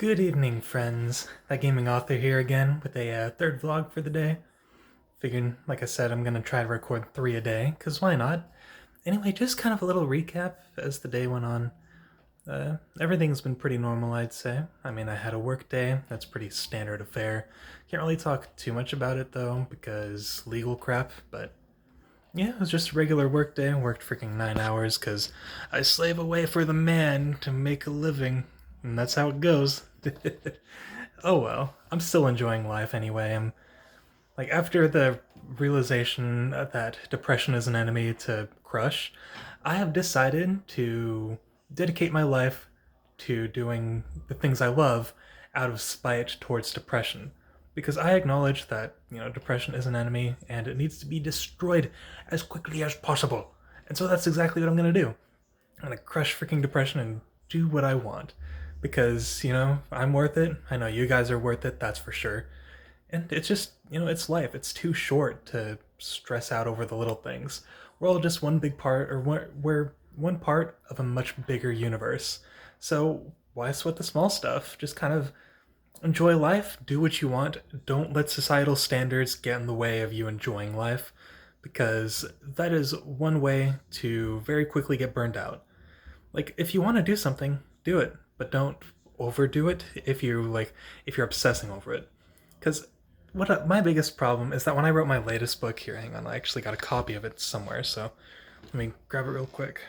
Good evening, friends. That gaming author here again with a third vlog for the day. Figuring, like I said, I'm gonna try to record 3 a day, cause why not? Anyway, just kind of a little recap as the day went on. Everything's been pretty normal, I'd say. I mean, I had a work day. That's pretty standard affair. Can't really talk too much about it though, because legal crap. But yeah, it was just a regular work day. Worked freaking 9 hours, cause I slave away for the man to make a living, and that's how it goes. Oh well, I'm still enjoying life anyway. I'm like after the realization that depression is an enemy to crush, I have decided to dedicate my life to doing the things I love out of spite towards depression. Because I acknowledge that, depression is an enemy and it needs to be destroyed as quickly as possible. And so that's exactly what I'm gonna do. I'm gonna crush freaking depression and do what I want. Because, I'm worth it. I know you guys are worth it, that's for sure. And it's just, it's life. It's too short to stress out over the little things. We're all just one big part, or we're one part of a much bigger universe. So why sweat the small stuff? Just kind of enjoy life, do what you want. Don't let societal standards get in the way of you enjoying life, because that is one way to very quickly get burned out. Like, if you want to do something, do it, but don't overdo it if you're obsessing over it. Because my biggest problem is that when I wrote my latest book here, hang on, I actually got a copy of it somewhere, so let me grab it real quick.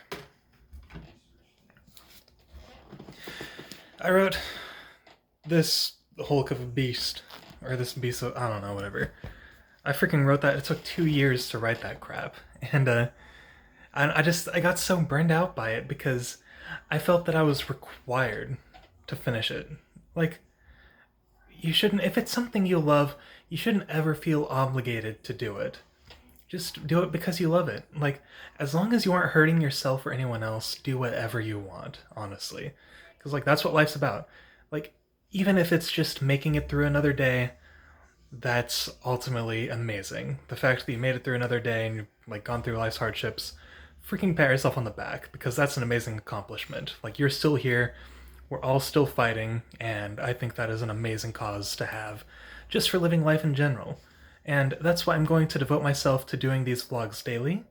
I wrote this Hulk of a beast, or this beast of, I don't know, whatever. I freaking wrote that. It took 2 years to write that crap, and I got so burned out by it because I felt that I was required to finish it. Like, you shouldn't, if it's something you love, you shouldn't ever feel obligated to do it. Just do it because you love it. Like, as long as you aren't hurting yourself or anyone else, do whatever you want, honestly. Because, like, that's what life's about. Like, even if it's just making it through another day, that's ultimately amazing. The fact that you made it through another day and you've, like, gone through life's hardships, freaking pat yourself on the back, because that's an amazing accomplishment. Like, you're still here, we're all still fighting, and I think that is an amazing cause to have, just for living life in general. And that's why I'm going to devote myself to doing these vlogs daily,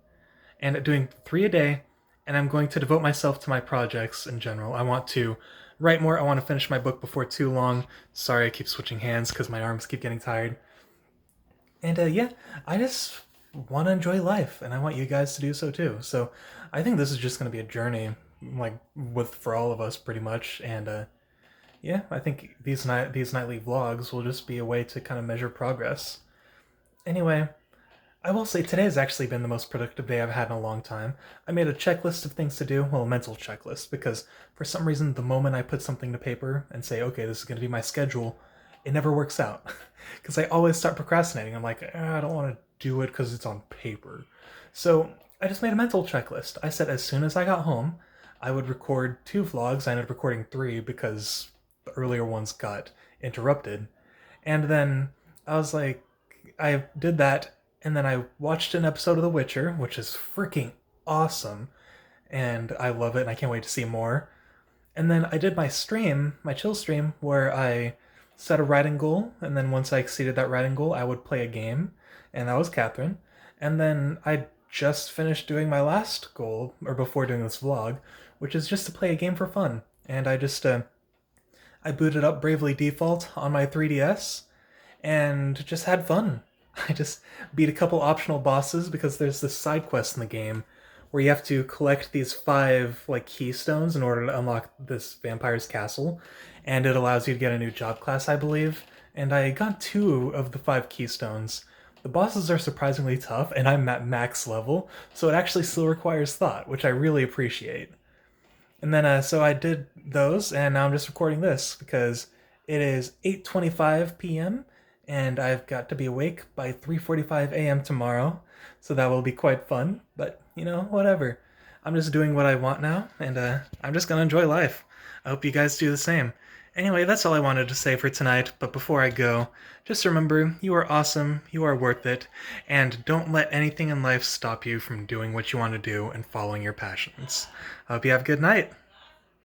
and doing 3 a day, and I'm going to devote myself to my projects in general. I want to write more, I want to finish my book before too long. Sorry I keep switching hands because my arms keep getting tired. And yeah, I just want to enjoy life, and I want you guys to do so too. So I think this is just going to be a journey, like with for all of us, pretty much. And yeah, I think these nightly vlogs will just be a way to kind of measure progress. Anyway, I will say today has actually been the most productive day I've had in a long time. I made a checklist of things to do, well, a mental checklist, because for some reason, the moment I put something to paper and say, okay, this is going to be my schedule, it never works out. Because I always start procrastinating. I'm like, I don't want to do it because it's on paper. So I just made a mental checklist. I said as soon as I got home, I would record 2 vlogs. I ended up recording 3 because the earlier ones got interrupted. And then I was like, I did that, and then I watched an episode of The Witcher, which is freaking awesome, and I love it, and I can't wait to see more. And then I did my stream, my chill stream, where I set a writing goal, and then once I exceeded that writing goal, I would play a game, and that was Catherine. And then I just finished doing my last goal, or before doing this vlog, which is just to play a game for fun. And I booted up Bravely Default on my 3DS, and just had fun. I just beat a couple optional bosses because there's this side quest in the game where you have to collect these 5 like keystones in order to unlock this vampire's castle, and it allows you to get a new job class, I believe. And I got 2 of the 5 keystones. The bosses are surprisingly tough, and I'm at max level, so it actually still requires thought, which I really appreciate. And then so I did those, and now I'm just recording this because it is 8:25 p.m. and I've got to be awake by 3:45 a.m. tomorrow, so that will be quite fun. But whatever. I'm just doing what I want now, and I'm just gonna enjoy life. I hope you guys do the same. Anyway, that's all I wanted to say for tonight, but before I go, just remember, you are awesome, you are worth it, and don't let anything in life stop you from doing what you want to do and following your passions. I hope you have a good night.